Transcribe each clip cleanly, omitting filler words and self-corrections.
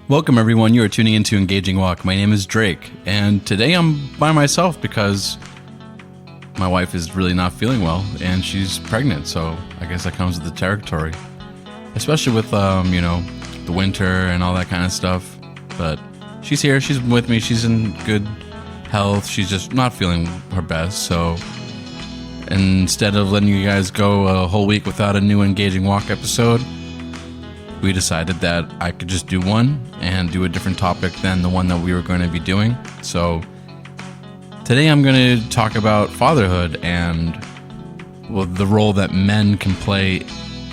Welcome, everyone. You are tuning into Engaging Walk. My name is Drake, and today I'm by myself because my wife is really not feeling well, and she's pregnant, so I guess that comes with the territory. Especially with, the winter and all that kind of stuff. But she's here. She's with me. She's in good health. She's just not feeling her best, so instead of letting you guys go a whole week without a new Engaging Walk episode, we decided that I could just do one and do a different topic than the one that we were going to be doing. So today I'm going to talk about fatherhood and the role that men can play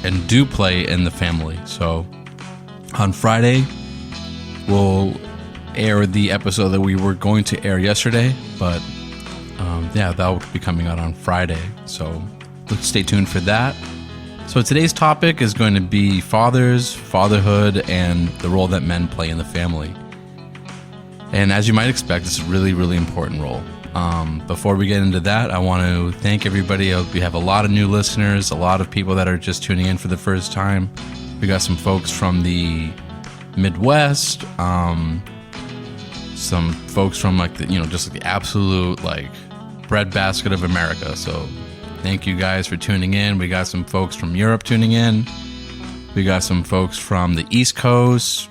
and do play in the family. So on Friday, we'll air the episode that we were going to air yesterday, but that will be coming out on Friday. So stay tuned for that. So today's topic is going to be fathers, fatherhood, and the role that men play in the family. And as you might expect, it's a really, really important role. Before we get into that, I want to thank everybody. We have a lot of new listeners, a lot of people that are just tuning in for the first time. We got some folks from the Midwest, some folks from the absolute breadbasket of America. So thank you guys for tuning in. We got some folks from Europe tuning in. We got some folks from the East Coast,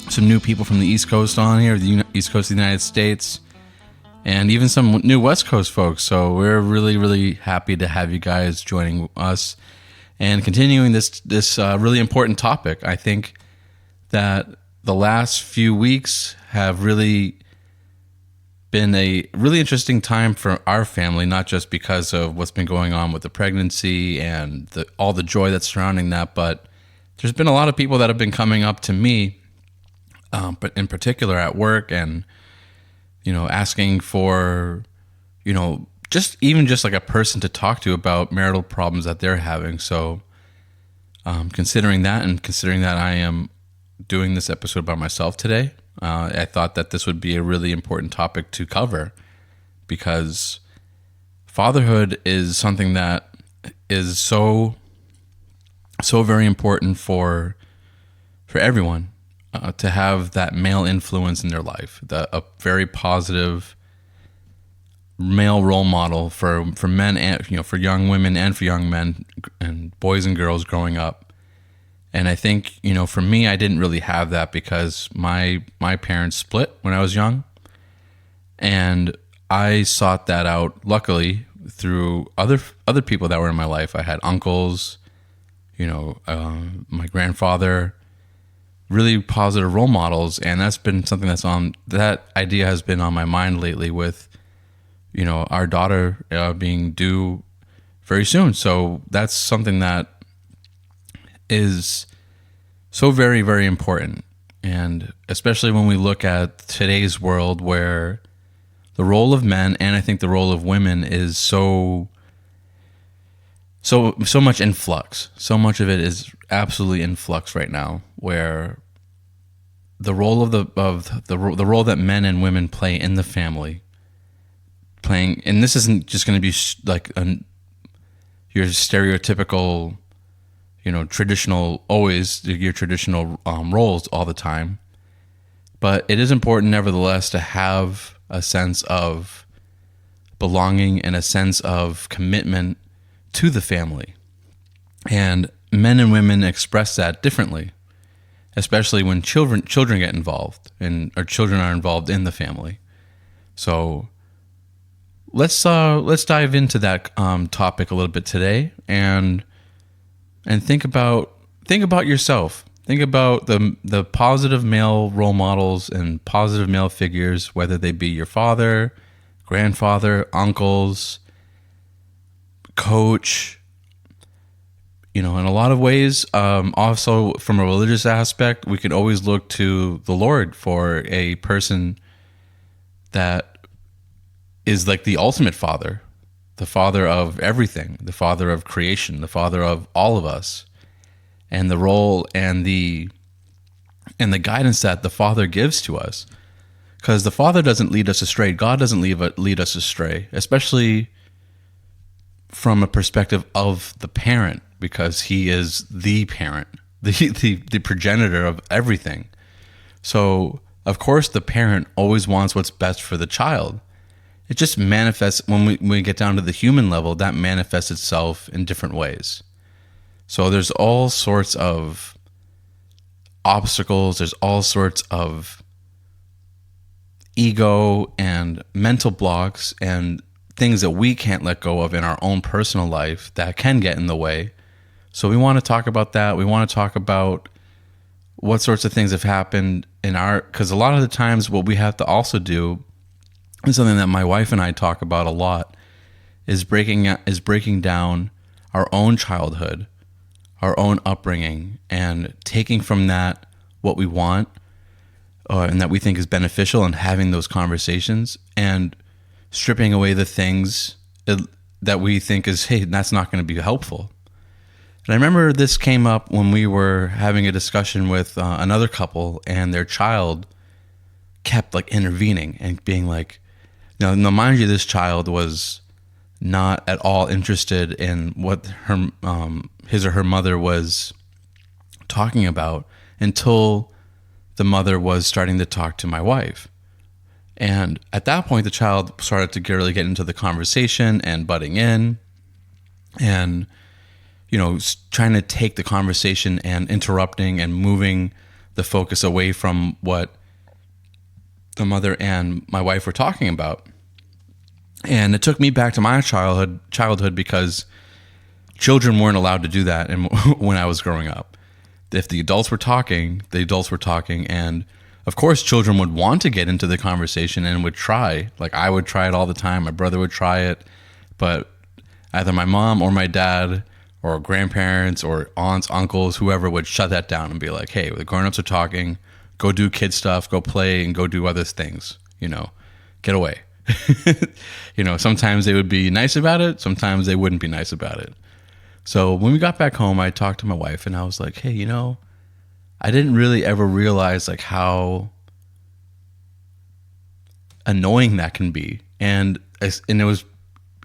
some new people from the East Coast on here, the East Coast of the United States, and even some new West Coast folks. So we're really, really happy to have you guys joining us and continuing this really important topic. I think that the last few weeks have really been a really interesting time for our family, not just because of what's been going on with the pregnancy and all the joy that's surrounding that, but there's been a lot of people that have been coming up to me, but in particular at work, and asking for just like a person to talk to about marital problems that they're having. So considering that I am doing this episode by myself today, I thought that this would be a really important topic to cover, because fatherhood is something that is so very important for everyone, to have that male influence in their life, a very positive male role model for men and for young women and for young men and boys and girls growing up. And I think, for me, I didn't really have that because my parents split when I was young. And I sought that out, luckily, through other people that were in my life. I had uncles, my grandfather, really positive role models. And that's been something that idea has been on my mind lately with, our daughter being due very soon. So that's something that is so very, very important. And especially when we look at today's world, where the role of men and I think the role of women is so much in flux. So much of it is absolutely in flux right now, where the role of the role that men and women play in the family, and this isn't just going to be your stereotypical traditional roles all the time. But it is important, nevertheless, to have a sense of belonging and a sense of commitment to the family. And men and women express that differently, especially when children get involved or children are involved in the family. So let's dive into that topic a little bit today, and think about yourself. Think about the positive male role models and positive male figures, whether they be your father, grandfather, uncles, coach. In a lot of ways, also from a religious aspect, we can always look to the Lord for a person that is like the ultimate father, the father of everything, the father of creation, the father of all of us, and the role and the guidance that the Father gives to us. Because the Father doesn't lead us astray. God doesn't lead us astray, especially from a perspective of the parent, because he is the parent, the progenitor of everything. So, of course, the parent always wants what's best for the child. It just manifests when we get down to the human level, that manifests itself in different ways. So there's all sorts of obstacles, there's all sorts of ego and mental blocks and things that we can't let go of in our own personal life that can get in the way. So we want to talk about that. We want to talk about what sorts of things have happened in our, because a lot of the times what we have to also do, and something that my wife and I talk about a lot, is breaking down our own childhood, our own upbringing, and taking from that what we want and that we think is beneficial, and having those conversations, and stripping away the things that we think is, hey, that's not going to be helpful. And I remember this came up when we were having a discussion with another couple, and their child kept like intervening and being like, now, mind you, this child was not at all interested in what his or her mother was talking about until the mother was starting to talk to my wife. And at that point, the child started to really get into the conversation and butting in and, trying to take the conversation and interrupting and moving the focus away from what the mother and my wife were talking about. And it took me back to my childhood because children weren't allowed to do that when I was growing up. If the adults were talking, and of course children would want to get into the conversation and would try. Like I would try it all the time, my brother would try it, but either my mom or my dad or grandparents or aunts, uncles, whoever would shut that down and be like, hey, the grown-ups are talking, go do kid stuff, go play and go do other things, get away. Sometimes they would be nice about it, sometimes they wouldn't be nice about it. So when we got back home, I talked to my wife and I was like, hey, I didn't really ever realize like how annoying that can be. And it was,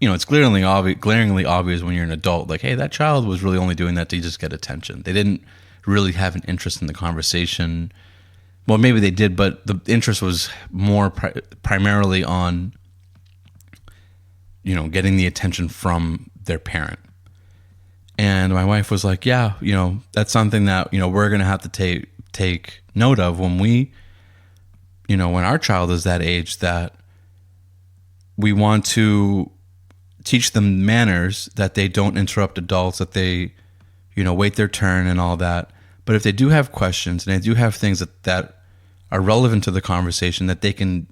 it's glaringly obvious when you're an adult, like, hey, that child was really only doing that to just get attention. They didn't really have an interest in the conversation. Well, maybe they did, but the interest was more primarily on, getting the attention from their parent. And my wife was like, yeah, that's something that, we're going to have to take note of when we, when our child is that age, that we want to teach them manners, that they don't interrupt adults, that they, wait their turn and all that. But if they do have questions and they do have things that are relevant to the conversation, that they can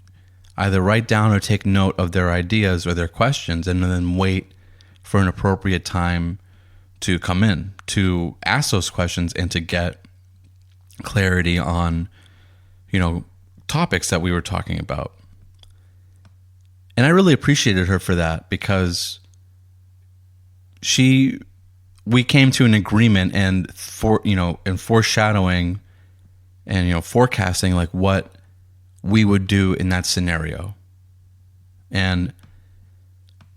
either write down or take note of their ideas or their questions, and then wait for an appropriate time to come in to ask those questions and to get clarity on, topics that we were talking about. And I really appreciated her for that, because we came to an agreement and foreshadowing and, forecasting like what we would do in that scenario. And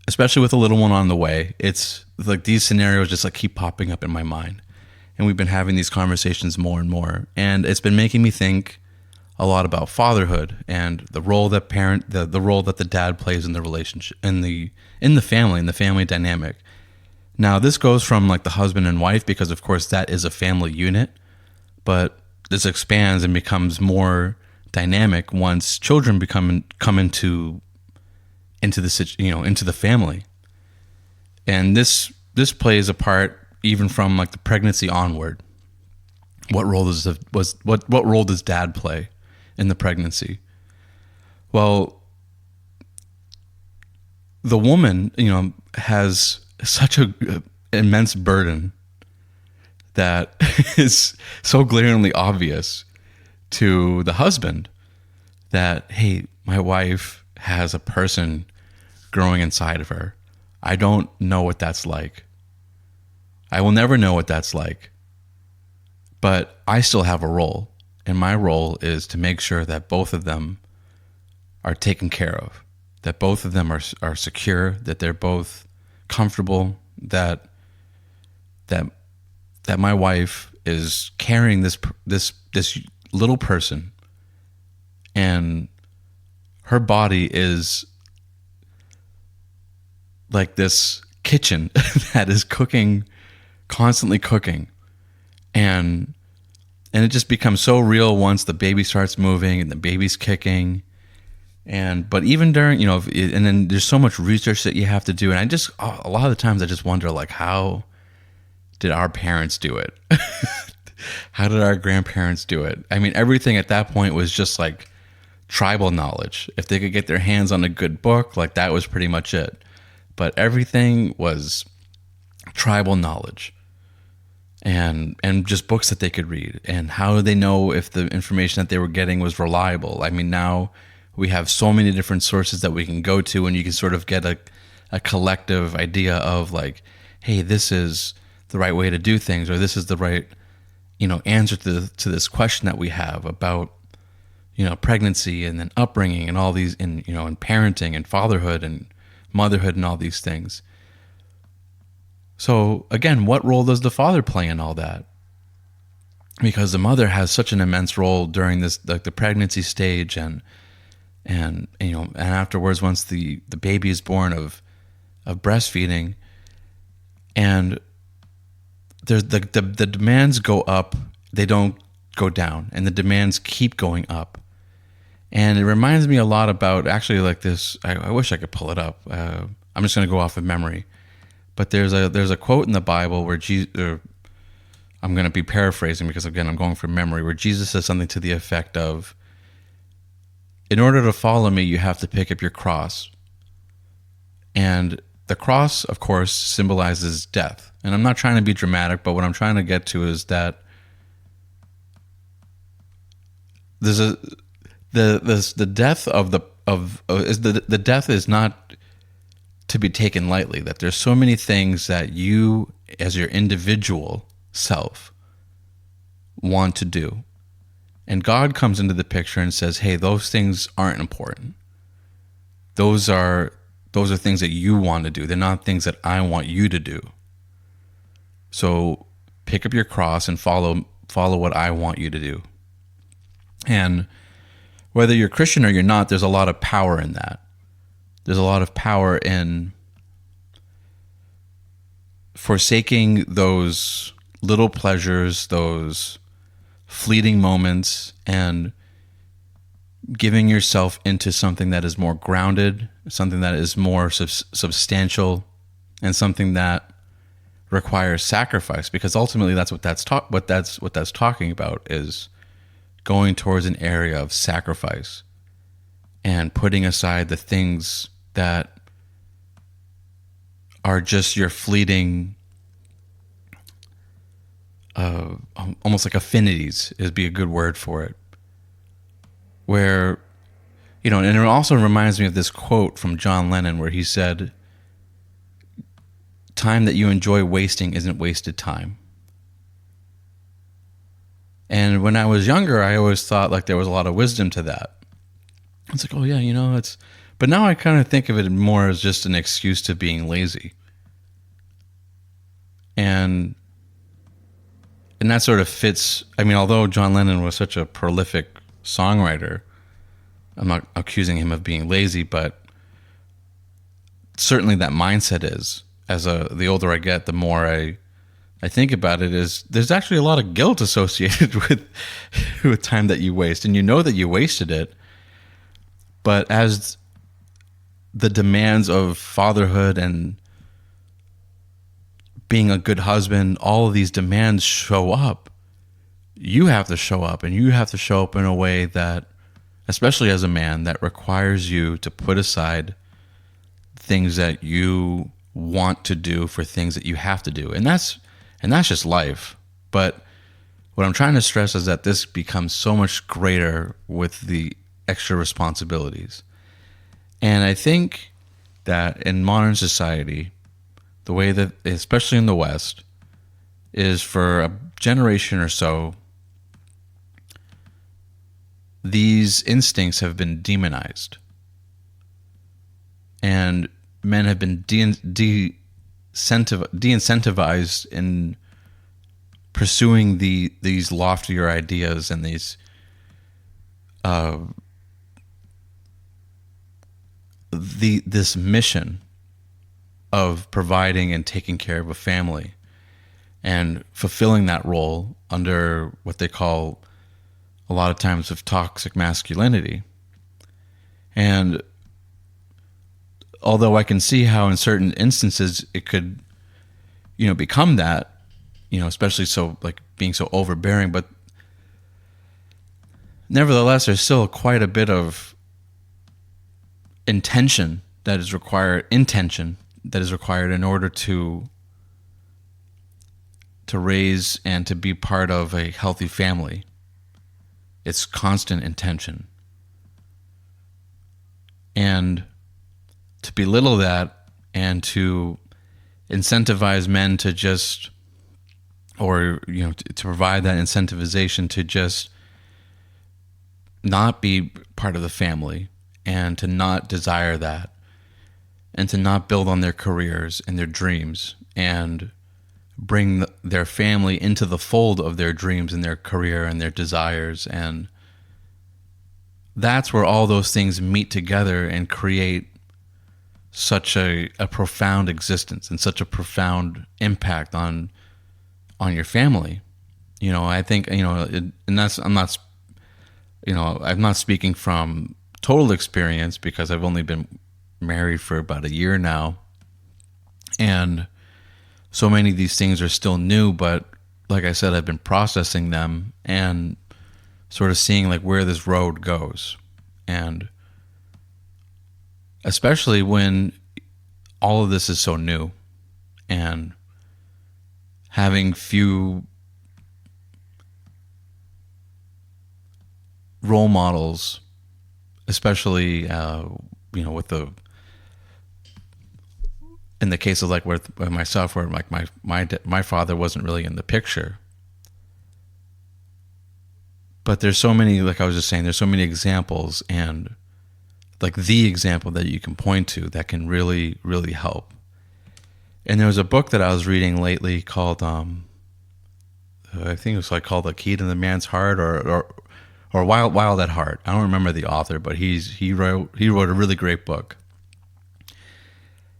especially with a little one on the way, it's like these scenarios just like keep popping up in my mind. And we've been having these conversations more and more. And it's been making me think a lot about fatherhood and the role that the role that the dad plays in the relationship, in the family dynamic. Now, this goes from like the husband and wife, because of course that is a family unit, but this expands and becomes more dynamic once children come into the family. And this plays a part even from like the pregnancy onward. What role does dad play in the pregnancy? Well, the woman, has such a immense burden that is so glaringly obvious to the husband that, hey, my wife has a person growing inside of her. I don't know what that's like. I will never know what that's like. But I still have a role, and my role is to make sure that both of them are taken care of, that both of them are secure, that they're both comfortable, that my wife is carrying this little person and her body is like this kitchen that is cooking, constantly cooking. And it just becomes so real once the baby starts moving and the baby's kicking. But even during, and then there's so much research that you have to do. And a lot of the times I just wonder, like, how did our parents do it? How did our grandparents do it? I mean, everything at that point was just like tribal knowledge. If they could get their hands on a good book, like that was pretty much it. But everything was tribal knowledge and just books that they could read. And how do they know if the information that they were getting was reliable? I mean, now we have so many different sources that we can go to, and you can sort of get a collective idea of like, hey, this is the right way to do things, or this is the right, answer to this question that we have about, pregnancy and then upbringing and all these, and parenting and fatherhood and motherhood and all these things. So again, what role does the father play in all that? Because the mother has such an immense role during this, like the pregnancy stage and afterwards, once the baby is born of breastfeeding, and there's the demands go up, they don't go down, and the demands keep going up. And it reminds me a lot about, actually, like this, I wish I could pull it up. I'm just going to go off of memory. But there's a quote in the Bible where I'm going to be paraphrasing because, again, I'm going from memory, where Jesus says something to the effect of, in order to follow me, you have to pick up your cross. And the cross, of course, symbolizes death. And I'm not trying to be dramatic, but what I'm trying to get to is that there's the death of the death is not to be taken lightly. That there's so many things that you, as your individual self, want to do, and God comes into the picture and says, "Hey, those things aren't important. Those are things that you want to do. They're not things that I want you to do. So pick up your cross and follow what I want you to do." And whether you're Christian or you're not, there's a lot of power in that. There's a lot of power in forsaking those little pleasures, those fleeting moments, and giving yourself into something that is more grounded, something that is more substantial, and something that requires sacrifice. Because ultimately, that's what that's talking about, is going towards an area of sacrifice and putting aside the things that are just your fleeting, almost like affinities would be a good word for it. Where, and it also reminds me of this quote from John Lennon where he said, "Time that you enjoy wasting isn't wasted time." And when I was younger, I always thought like there was a lot of wisdom to that. It's like, oh yeah, it's, but now I kind of think of it more as just an excuse to being lazy. And that sort of fits. I mean, although John Lennon was such a prolific songwriter, I'm not accusing him of being lazy, but certainly that mindset is, the older I get, the more I think about it, is there's actually a lot of guilt associated with time that you waste, and that you wasted it. But as the demands of fatherhood and being a good husband, all of these demands show up, you have to show up, and you have to show up in a way that, especially as a man, that requires you to put aside things that you want to do for things that you have to do. And that's just life. But what I'm trying to stress is that this becomes so much greater with the extra responsibilities. And I think that in modern society, the way that, especially in the West, is for a generation or so, these instincts have been demonized. And men have been de-incentivized in pursuing these loftier ideas and these this mission of providing and taking care of a family and fulfilling that role under what they call a lot of times of toxic masculinity. And although I can see how in certain instances it could, become that, especially so like being so overbearing, but nevertheless, there's still quite a bit of intention that is required in order to raise and to be part of a healthy family. It's constant intention. And to belittle that and to incentivize men to just, or, to provide that incentivization to just not be part of the family and to not desire that and to not build on their careers and their dreams and bring their family into the fold of their dreams and their career and their desires. And that's where all those things meet together and create such a profound existence and such a profound impact on your family. I think, and that's, I'm not speaking from total experience because I've only been married for about a year now. And so many of these things are still new, but like I said, I've been processing them and sort of seeing like where this road goes. And especially when all of this is so new and having few role models, especially, with in the case of like with myself, where like my father wasn't really in the picture. But there's so many, like I was just saying, there's so many examples, and like the example that you can point to that can really, really help. And there was a book that I was reading lately called, I think it was like called "The Key to the Man's Heart" or "Wild at Heart." I don't remember the author, but he wrote a really great book,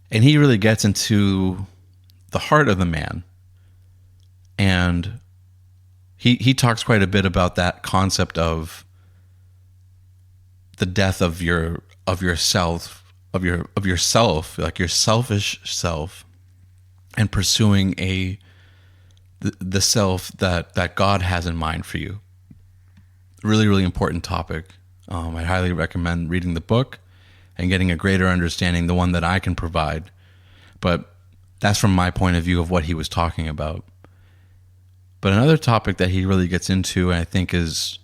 and he really gets into the heart of the man, and he talks quite a bit about that concept of the death of yourself, like your selfish self, and pursuing the self that God has in mind for you. Really, really important topic. I highly recommend reading the book and getting a greater understanding, the one that I can provide. But that's from my point of view of what he was talking about. But another topic that he really gets into, and I think is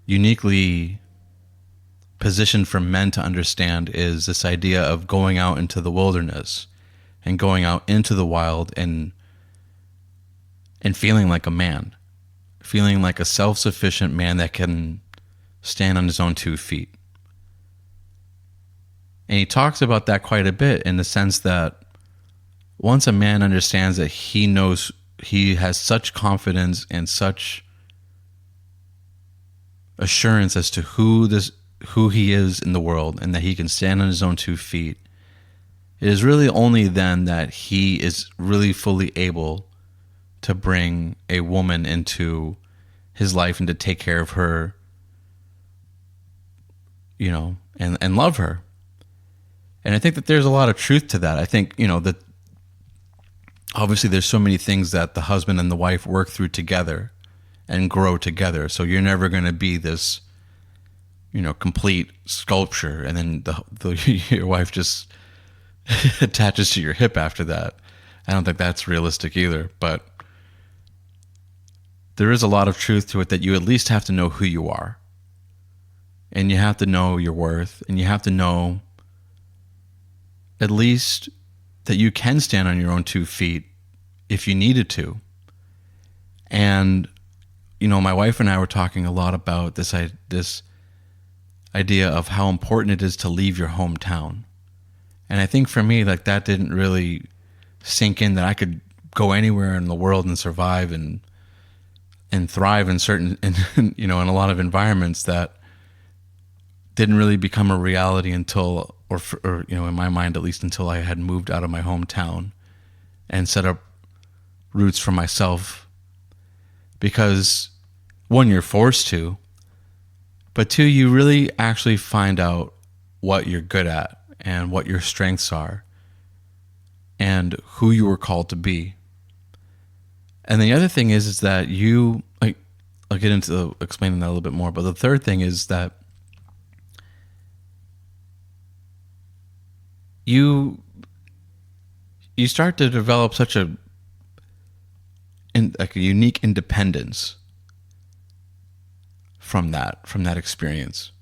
uniquely positioned for men to understand, is this idea of going out into the wilderness and going out into the wild and feeling like a man, feeling like a self-sufficient man that can stand on his own 2 feet. And he talks about that quite a bit in the sense that once a man understands that he knows, he has such confidence and such assurance as to who he is in the world, and that he can stand on his own 2 feet, it is really only then that he is really fully able to bring a woman into his life and to take care of her, and love her. And I think that there's a lot of truth to that. I think, that obviously there's so many things that the husband and the wife work through together and grow together. So you're never going to be this, complete sculpture, and then your wife just attaches to your hip after that. I don't think that's realistic either, but there is a lot of truth to it, that you at least have to know who you are, and you have to know your worth, and you have to know at least that you can stand on your own 2 feet if you needed to. And, my wife and I were talking a lot about this idea of how important it is to leave your hometown. And I think for me, like, that didn't really sink in, that I could go anywhere in the world and survive and thrive in certain, in a lot of environments. That didn't really become a reality until or in my mind, at least until I had moved out of my hometown and set up roots for myself. Because one, you're forced to, but two, you really actually find out what you're good at and what your strengths are and who you were called to be. And the other thing is that I'll get into explaining that a little bit more, but the third thing is that you start to develop such a unique independence from that experience.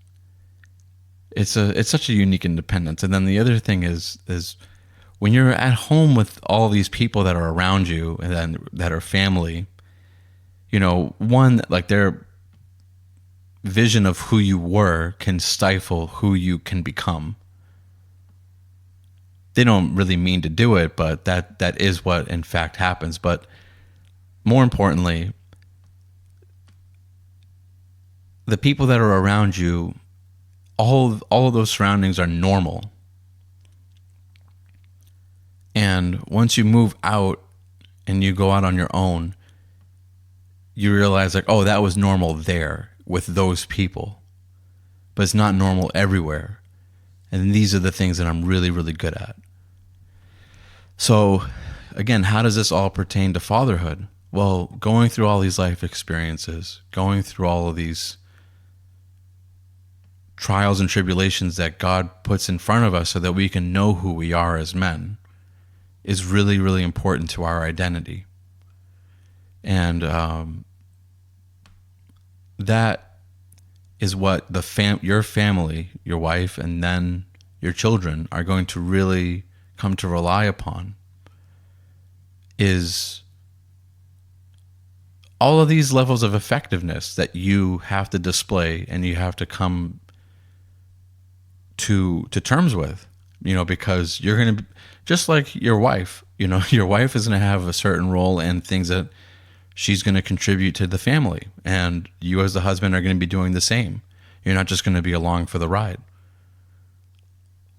It's such a unique independence. And then the other thing is when you're at home with all these people that are around you and then that are family, one, like their vision of who you were can stifle who you can become. They don't really mean to do it, but that is what in fact happens. But more importantly, the people that are around you, all of those surroundings are normal. And once you move out and you go out on your own, you realize like, oh, that was normal there with those people, but it's not normal everywhere. And these are the things that I'm really, really good at. So again, how does this all pertain to fatherhood? Well, going through all these life experiences, going through all of these trials and tribulations that God puts in front of us so that we can know who we are as men is really, really important to our identity. And that is what your family, your wife, and then your children are going to really come to rely upon, is all of these levels of effectiveness that you have to display and you have to come to terms with, because you're going to, just like your wife, your wife is going to have a certain role and things that she's going to contribute to the family. And you as the husband are going to be doing the same. You're not just going to be along for the ride.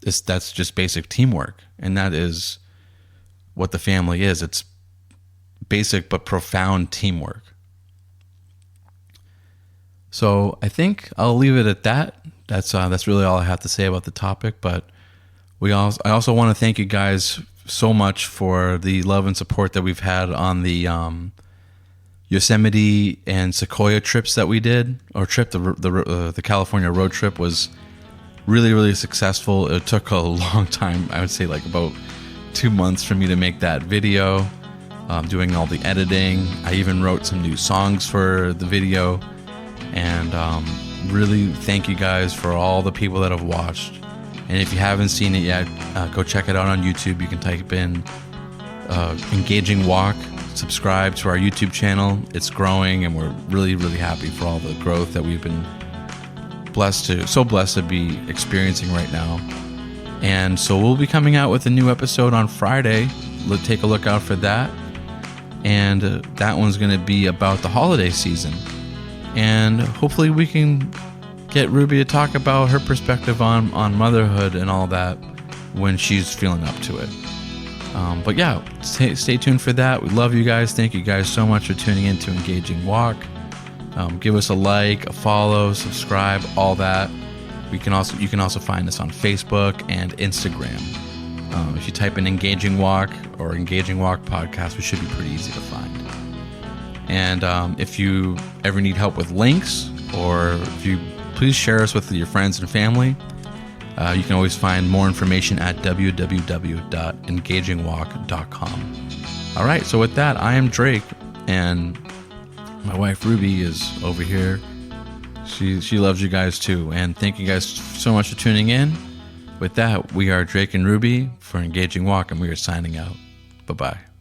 That's just basic teamwork. And that is what the family is. It's basic but profound teamwork. So I think I'll leave it at that. That's really all I have to say about the topic. But I also want to thank you guys so much for the love and support that we've had on the Yosemite and Sequoia trips that we did. The California road trip was really, really successful. It took a long time. I would say like about 2 months for me to make that video, doing all the editing. I even wrote some new songs for the video. And really thank you guys for all the people that have watched. And if you haven't seen it yet, go check it out on YouTube. You can type in Engaging Walk, subscribe to our YouTube channel. It's growing, and we're really, really happy for all the growth that we've been blessed to be experiencing right now. And so we'll be coming out with a new episode on Friday. Take a look out for that. And that one's going to be about the holiday season. And hopefully we can get Ruby to talk about her perspective on motherhood and all that when she's feeling up to it. But yeah, stay tuned for that. We love you guys. Thank you guys so much for tuning in to Engaging Walk. Give us a like, a follow, subscribe, all that. You can also find us on Facebook and Instagram. If you type in Engaging Walk or Engaging Walk Podcast, we should be pretty easy to find. And if you ever need help with links, or if you please share us with your friends and family, you can always find more information at www.engagingwalk.com. All right, so with that, I am Drake, and my wife Ruby is over here. She loves you guys too, and thank you guys so much for tuning in. With that, we are Drake and Ruby for Engaging Walk, and we are signing out. Bye-bye.